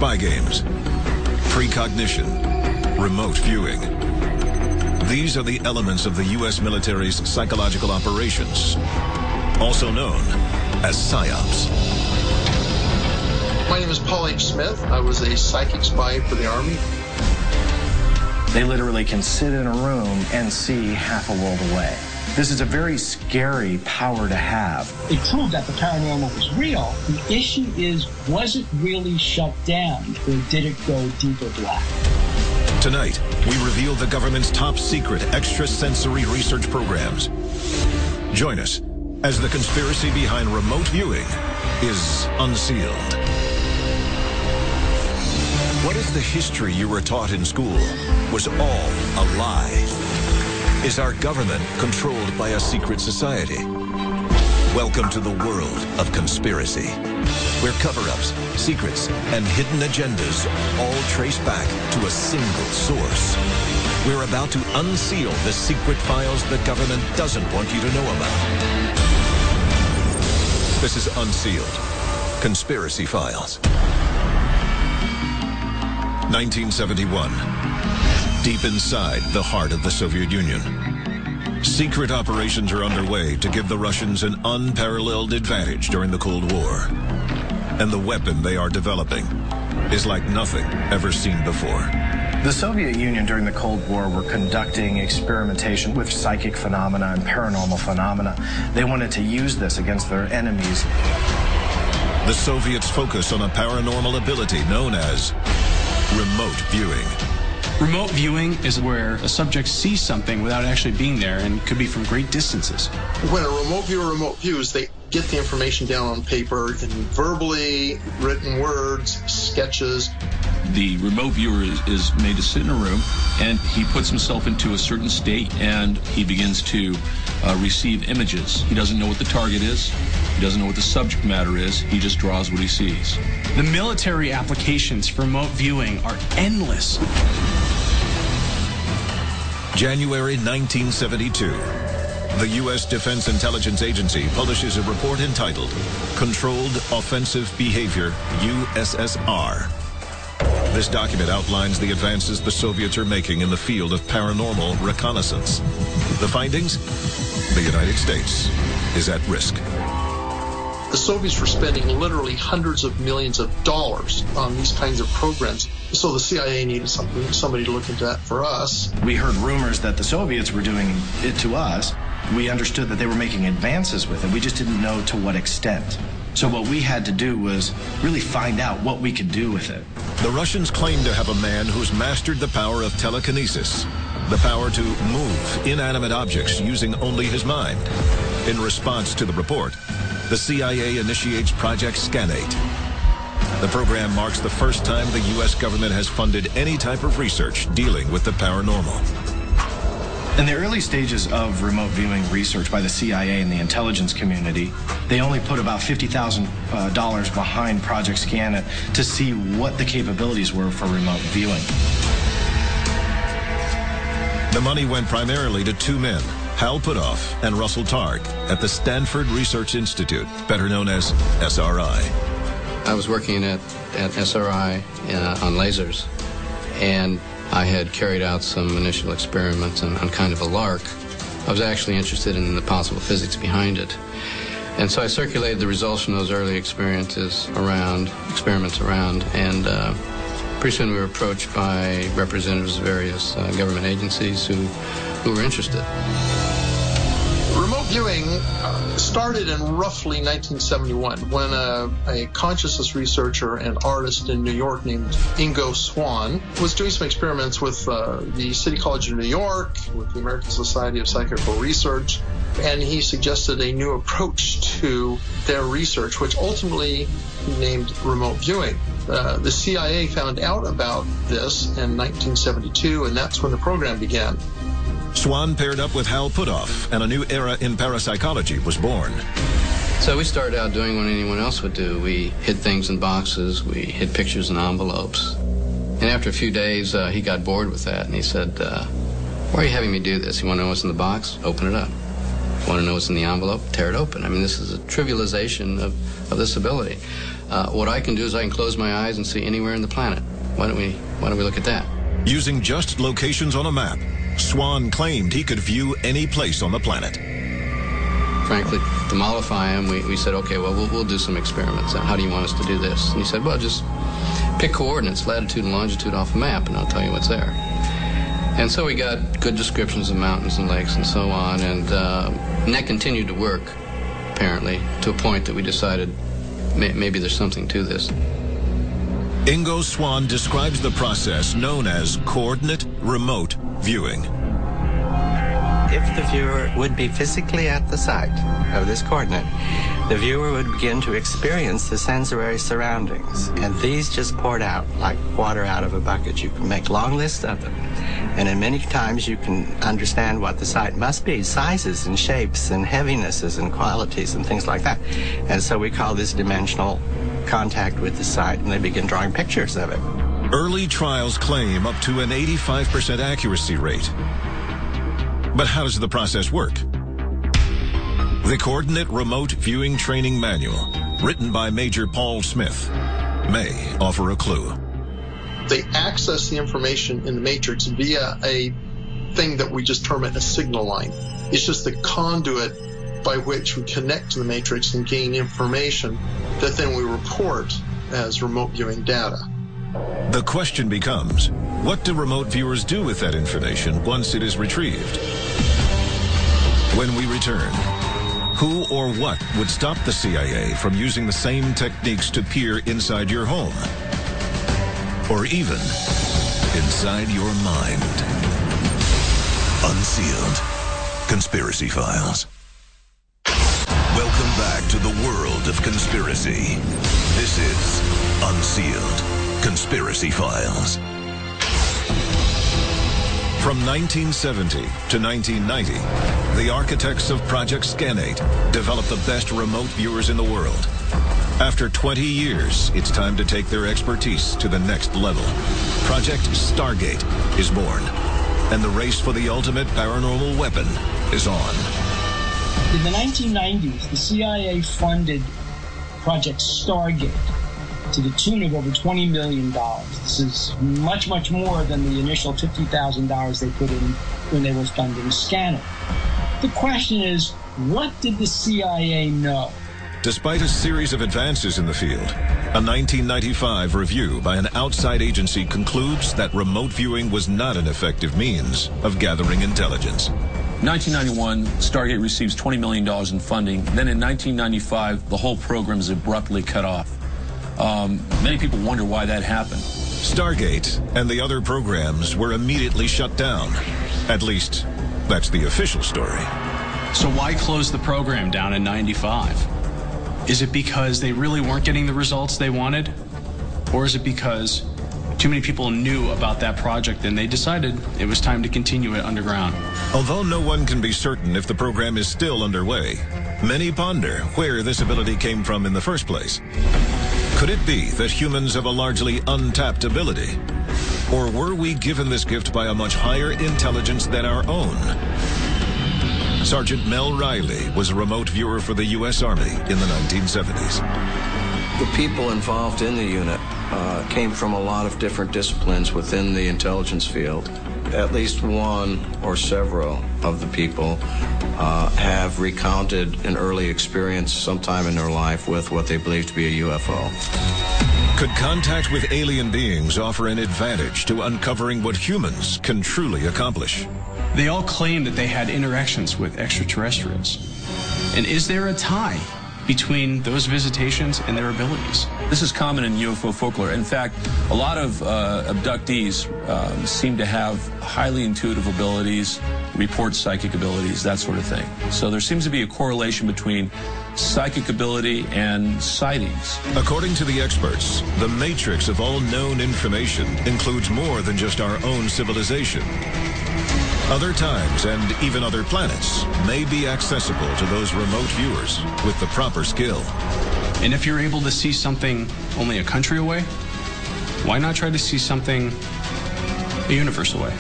spy games, precognition, remote viewing. These are the elements of the U.S. military's psychological operations, also known as PSYOPs. My name is Paul H. Smith. I was a psychic spy for the Army. They literally can sit in a room and see half a world away. This is a very scary power to have. It proved that the paranormal was real. The issue is, was it really shut down, or did it go deeper black? Tonight, we reveal the government's top secret extrasensory research programs. Join us as the conspiracy behind remote viewing is unsealed. What if the history you were taught in school was all a lie? Is our government controlled by a secret society? Welcome to the world of conspiracy, where cover-ups, secrets, and hidden agendas all trace back to a single source. We're about to unseal the secret files the government doesn't want you to know about. This is Unsealed Conspiracy Files. 1971. Deep inside the heart of the Soviet Union, secret operations are underway to give the Russians an unparalleled advantage during the Cold War. And the weapon they are developing is like nothing ever seen before. The Soviet Union during the Cold War were conducting experimentation with psychic phenomena and paranormal phenomena. They wanted to use this against their enemies. The Soviets focus on a paranormal ability known as remote viewing. Remote viewing is where a subject sees something without actually being there, and could be from great distances. When a remote viewer remote views, they get the information down on paper in verbally written words, sketches. The remote viewer is made to sit in a room, and he puts himself into a certain state, and he begins to receive images. He doesn't know what the target is. He doesn't know what the subject matter is. He just draws what he sees. The military applications for remote viewing are endless. January 1972. The U.S. Defense Intelligence Agency publishes a report entitled Controlled Offensive Behavior, USSR. This document outlines the advances the Soviets are making in the field of paranormal reconnaissance. The findings? The United States is at risk. The Soviets were spending literally hundreds of millions of dollars on these kinds of programs. So the CIA needed somebody to look into that for us. We heard rumors that the Soviets were doing it to us. We understood that they were making advances with it. We just didn't know to what extent. So what we had to do was really find out what we could do with it. The Russians claim to have a man who's mastered the power of telekinesis, the power to move inanimate objects using only his mind. In response to the report, the CIA initiates Project Scanate. The program marks the first time the U.S. government has funded any type of research dealing with the paranormal. In the early stages of remote viewing research by the CIA and the intelligence community, they only put about $50,000 behind Project Scanate to see what the capabilities were for remote viewing. The money went primarily to two men, Hal Puthoff and Russell Targ, at the Stanford Research Institute, better known as SRI. I was working at SRI on lasers, and I had carried out some initial experiments on kind of a lark. I was actually interested in the possible physics behind it. And so I circulated the results from those early experiments around, and pretty soon we were approached by representatives of various government agencies who were interested. Remote viewing started in roughly 1971 when a consciousness researcher and artist in New York named Ingo Swann was doing some experiments with the City College of New York, with the American Society of Psychical Research, and he suggested a new approach to their research, which ultimately he named remote viewing. The CIA found out about this in 1972, and that's when the program began. Swann paired up with Hal Puthoff, and a new era in parapsychology was born. So we started out doing what anyone else would do. We hid things in boxes, we hid pictures in envelopes. And after a few days, he got bored with that, and he said, why are you having me do this? You want to know what's in the box? Open it up. Want to know what's in the envelope? Tear it open. I mean, this is a trivialization of this ability. What I can do is I can close my eyes and see anywhere in the planet. Why don't we look at that? Using just locations on a map, Swan claimed he could view any place on the planet. Frankly, to mollify him, we said, okay, well, we'll do some experiments. How do you want us to do this? And he said, well, just pick coordinates, latitude and longitude off a map, and I'll tell you what's there. And so we got good descriptions of mountains and lakes and so on, and that continued to work, apparently, to a point that we decided maybe there's something to this. Ingo Swann describes the process known as coordinate remote viewing. If the viewer would be physically at the site of this coordinate, the viewer would begin to experience the sensory surroundings, and these just poured out like water out of a bucket. You can make long lists of them, and in many times you can understand what the site must be, sizes and shapes and heavinesses and qualities and things like that. And so we call this dimensional contact with the site, and they begin drawing pictures of it. Early trials claim up to an 85% accuracy rate. But how does the process work? The Coordinate Remote Viewing Training Manual, written by Major Paul Smith, may offer a clue. They access the information in the matrix via a thing that we just term it a signal line. It's just the conduit by which we connect to the matrix and gain information that then we report as remote viewing data. The question becomes, what do remote viewers do with that information once it is retrieved? When we return, who or what would stop the CIA from using the same techniques to peer inside your home? Or even inside your mind? Unsealed Conspiracy Files. Welcome back to the world of conspiracy. This is Unsealed Conspiracy Files. From 1970 to 1990, the architects of Project Scanate developed the best remote viewers in the world. After 20 years, it's time to take their expertise to the next level. Project Stargate is born, and the race for the ultimate paranormal weapon is on. In the 1990s, the CIA funded Project Stargate to the tune of over $20 million. This is much, much more than the initial $50,000 they put in when they were funding Scanate. The question is, what did the CIA know? Despite a series of advances in the field, a 1995 review by an outside agency concludes that remote viewing was not an effective means of gathering intelligence. 1991, Stargate receives $20 million in funding. Then in 1995, the whole program is abruptly cut off. Many people wonder why that happened. Stargate and the other programs were immediately shut down. At least, that's the official story. So why close the program down in 95? Is it because they really weren't getting the results they wanted? Or is it because too many people knew about that project and they decided it was time to continue it underground? Although no one can be certain if the program is still underway, many ponder where this ability came from in the first place. Could it be that humans have a largely untapped ability? Or were we given this gift by a much higher intelligence than our own? Sergeant Mel Riley was a remote viewer for the U.S. Army in the 1970s. The people involved in the unit came from a lot of different disciplines within the intelligence field. At least one or several of the people have recounted an early experience sometime in their life with what they believe to be a UFO. Could contact with alien beings offer an advantage to uncovering what humans can truly accomplish? They all claim that they had interactions with extraterrestrials. And is there a tie between those visitations and their abilities? This is common in UFO folklore. In fact, a lot of abductees seem to have highly intuitive abilities, report psychic abilities, that sort of thing. So there seems to be a correlation between psychic ability and sightings. According to the experts, the matrix of all known information includes more than just our own civilization. Other times and even other planets may be accessible to those remote viewers with the proper skill. And if you're able to see something only a country away, why not try to see something a universe away?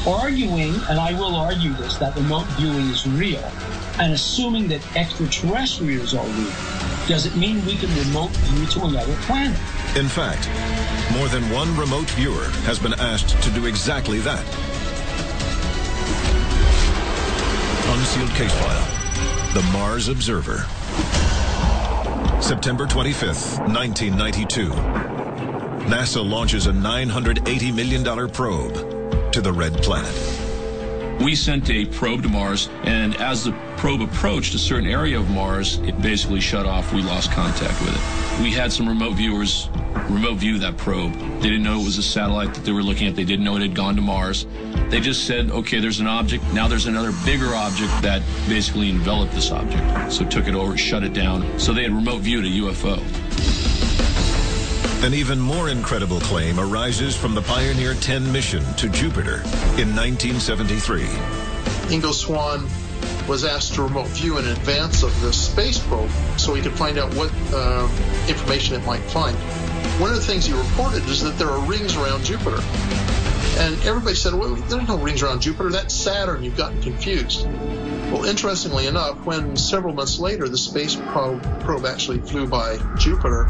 Arguing, and I will argue this, that remote viewing is real, And assuming that extraterrestrials are real, does it mean we can remote view to another planet? In fact, more than one remote viewer has been asked to do exactly that. Unsealed case file. The Mars Observer. September 25th, 1992. NASA launches a $980 million probe to the Red Planet. We sent a probe to Mars, and as the probe approached a certain area of Mars, it basically shut off. We lost contact with it. We had some remote viewers remote view that probe. They didn't know it was a satellite that they were looking at. They didn't know it had gone to Mars. They just said, okay, there's an object. Now there's another bigger object that basically enveloped this object. So took it over, shut it down. So they had remote viewed a UFO. An even more incredible claim arises from the Pioneer 10 mission to Jupiter in 1973. Ingo Swann was asked to remote view in advance of the space probe so he could find out what information it might find. One of the things he reported is that there are rings around Jupiter. And everybody said, well, there's no rings around Jupiter. That's Saturn. You've gotten confused. Well, interestingly enough, when several months later the space probe actually flew by Jupiter,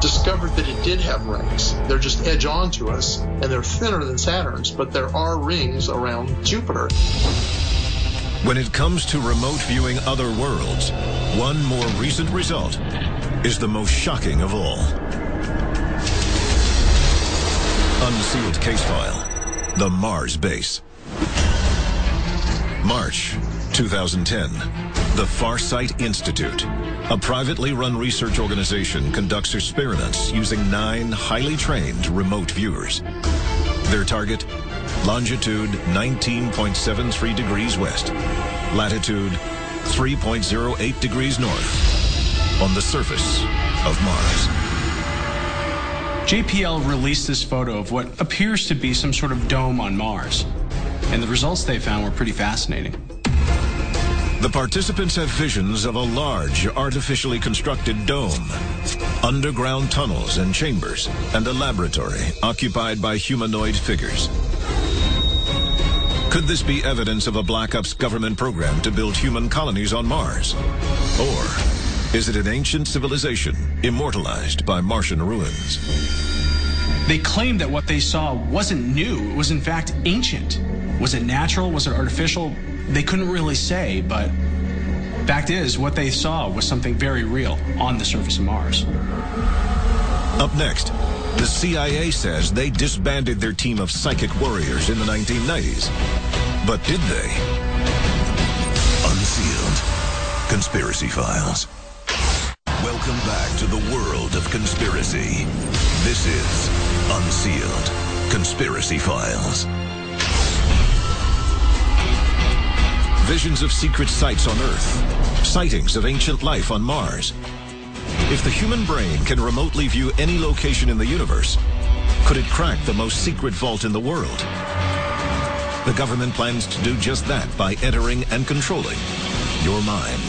discovered that it did have rings. They're just edge on to us, and they're thinner than Saturn's, but there are rings around Jupiter. When it comes to remote viewing other worlds, one more recent result is the most shocking of all. Unsealed case file, the Mars base. March 2010, the Farsight Institute, a privately run research organization, conducts experiments using 9 highly trained remote viewers. Their target, longitude 19.73 degrees west, latitude 3.08 degrees north, on the surface of Mars. JPL released this photo of what appears to be some sort of dome on Mars, and the results they found were pretty fascinating. The participants have visions of a large, artificially constructed dome, underground tunnels and chambers, and a laboratory occupied by humanoid figures. Could this be evidence of a Black Ops government program to build human colonies on Mars? Or is it an ancient civilization immortalized by Martian ruins? They claimed that what they saw wasn't new. It was in fact ancient. Was it natural? Was it artificial? They couldn't really say, but fact is, what they saw was something very real on the surface of Mars. Up next, the CIA says they disbanded their team of psychic warriors in the 1990s. But did they? Unsealed Conspiracy Files. Welcome back to the world of conspiracy. This is Unsealed Conspiracy Files. Visions of secret sites on Earth. Sightings of ancient life on Mars. If the human brain can remotely view any location in the universe, could it crack the most secret vault in the world? The government plans to do just that by entering and controlling your mind.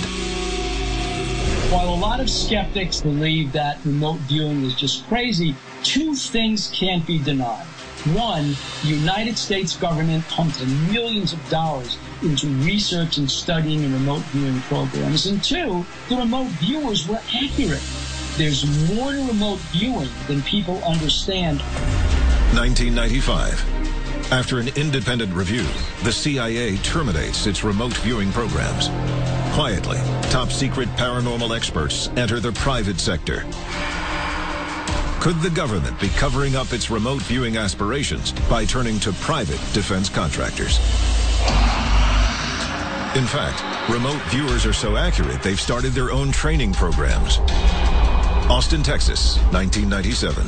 While a lot of skeptics believe that remote viewing is just crazy, 2 things can't be denied. 1, the United States government pumped millions of dollars into research and studying and remote viewing programs. And 2, the remote viewers were accurate. There's more to remote viewing than people understand. 1995. After an independent review, the CIA terminates its remote viewing programs. Quietly, top-secret paranormal experts enter the private sector. Could the government be covering up its remote viewing aspirations by turning to private defense contractors? In fact, remote viewers are so accurate they've started their own training programs. Austin, Texas, 1997.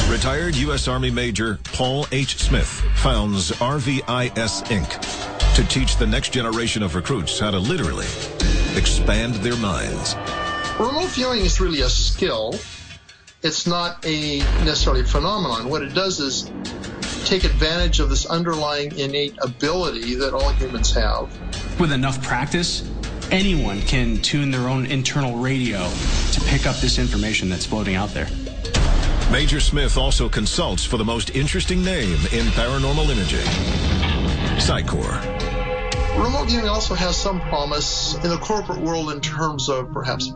Retired U.S. Army Major Paul H. Smith founds RVIS Inc. to teach the next generation of recruits how to literally expand their minds. Remote viewing is really a skill. It's not necessarily a phenomenon. What it does is take advantage of this underlying innate ability that all humans have. With enough practice, anyone can tune their own internal radio to pick up this information that's floating out there. Major Smith also consults for the most interesting name in paranormal imaging, Psycor. Remote viewing also has some promise in the corporate world in terms of perhaps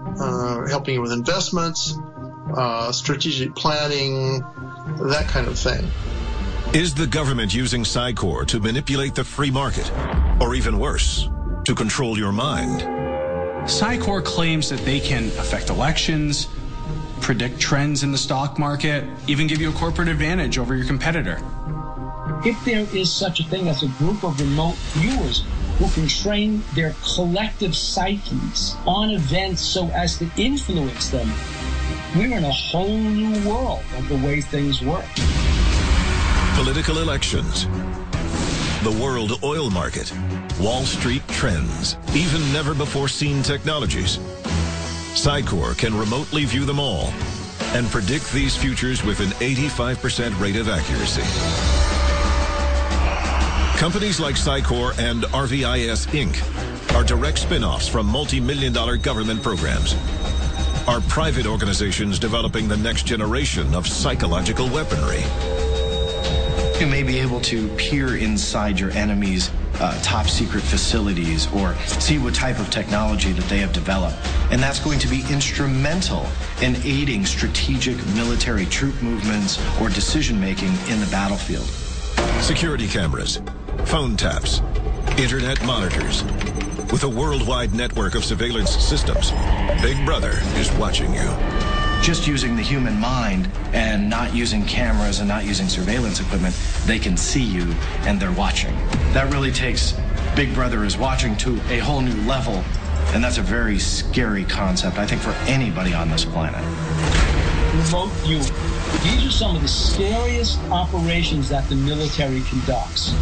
helping you with investments, strategic planning, that kind of thing. Is the government using Psycor to manipulate the free market? Or even worse, to control your mind? Psycor claims that they can affect elections, predict trends in the stock market, even give you a corporate advantage over your competitor. If there is such a thing as a group of remote viewers who can train their collective psyches on events so as to influence them, we're in a whole new world of the way things work. Political elections, the world oil market, Wall Street trends, even never-before-seen technologies. Psycor can remotely view them all and predict these futures with an 85% rate of accuracy. Companies like Psycor and RVIS Inc. are direct spin-offs from multi-million-dollar government programs. Are private organizations developing the next generation of psychological weaponry. You may be able to peer inside your enemy's top secret facilities or see what type of technology that they have developed. And that's going to be instrumental in aiding strategic military troop movements or decision-making in the battlefield. Security cameras, phone taps, internet monitors. With a worldwide network of surveillance systems, Big Brother is watching you. Just using the human mind and not using cameras and not using surveillance equipment, they can see you and they're watching. That really takes Big Brother is watching to a whole new level, and that's a very scary concept, I think, for anybody on this planet. Remote viewing. These are some of the scariest operations that the military conducts.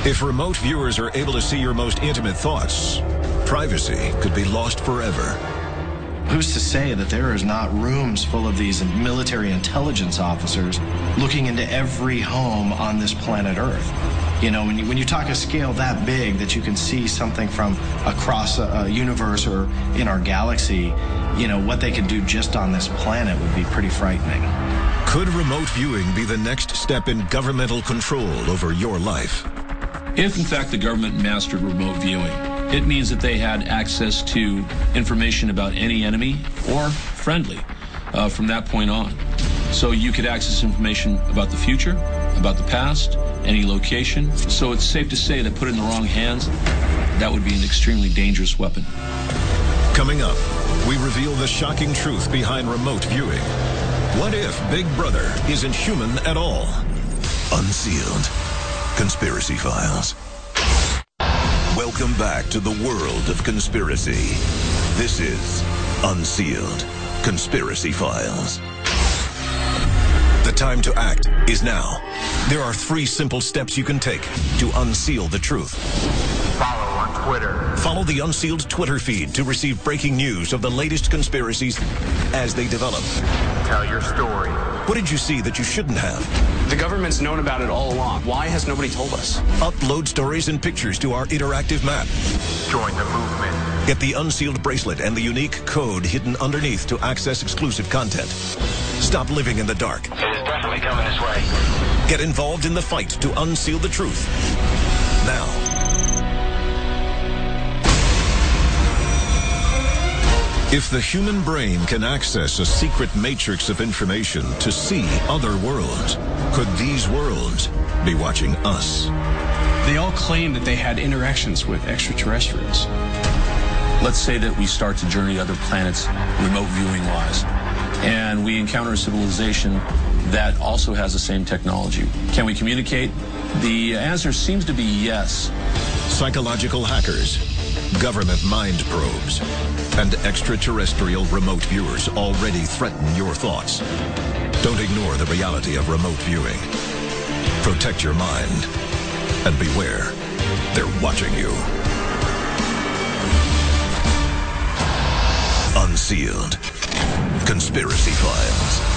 If remote viewers are able to see your most intimate thoughts, privacy could be lost forever. Who's to say that there is not rooms full of these military intelligence officers looking into every home on this planet Earth? You know, when you talk a scale that big that you can see something from across a universe or in our galaxy, you know, what they can do just on this planet would be pretty frightening. Could remote viewing be the next step in governmental control over your life? If, in fact, the government mastered remote viewing, it means that they had access to information about any enemy or friendly from that point on. So you could access information about the future, about the past, any location. So it's safe to say that put in the wrong hands, that would be an extremely dangerous weapon. Coming up, we reveal the shocking truth behind remote viewing. What if Big Brother isn't human at all? Unsealed. Conspiracy Files. Welcome back to the world of conspiracy. This is Unsealed Conspiracy Files. The time to act is now. There are 3 simple steps you can take to unseal the truth. Follow on Twitter. Follow the Unsealed Twitter feed to receive breaking news of the latest conspiracies as they develop. Tell your story. What did you see that you shouldn't have? The government's known about it all along. Why has nobody told us? Upload stories and pictures to our interactive map. Join the movement. Get the Unsealed bracelet and the unique code hidden underneath to access exclusive content. Stop living in the dark. It is definitely coming this way. Get involved in the fight to unseal the truth. Now. If the human brain can access a secret matrix of information to see other worlds, could these worlds be watching us? They all claim that they had interactions with extraterrestrials. Let's say that we start to journey to other planets remote viewing-wise, and we encounter a civilization that also has the same technology. Can we communicate? The answer seems to be yes. Psychological hackers, government mind probes, and extraterrestrial remote viewers already threaten your thoughts. Don't ignore the reality of remote viewing. Protect your mind, and beware, they're watching you. Unsealed Conspiracy Files.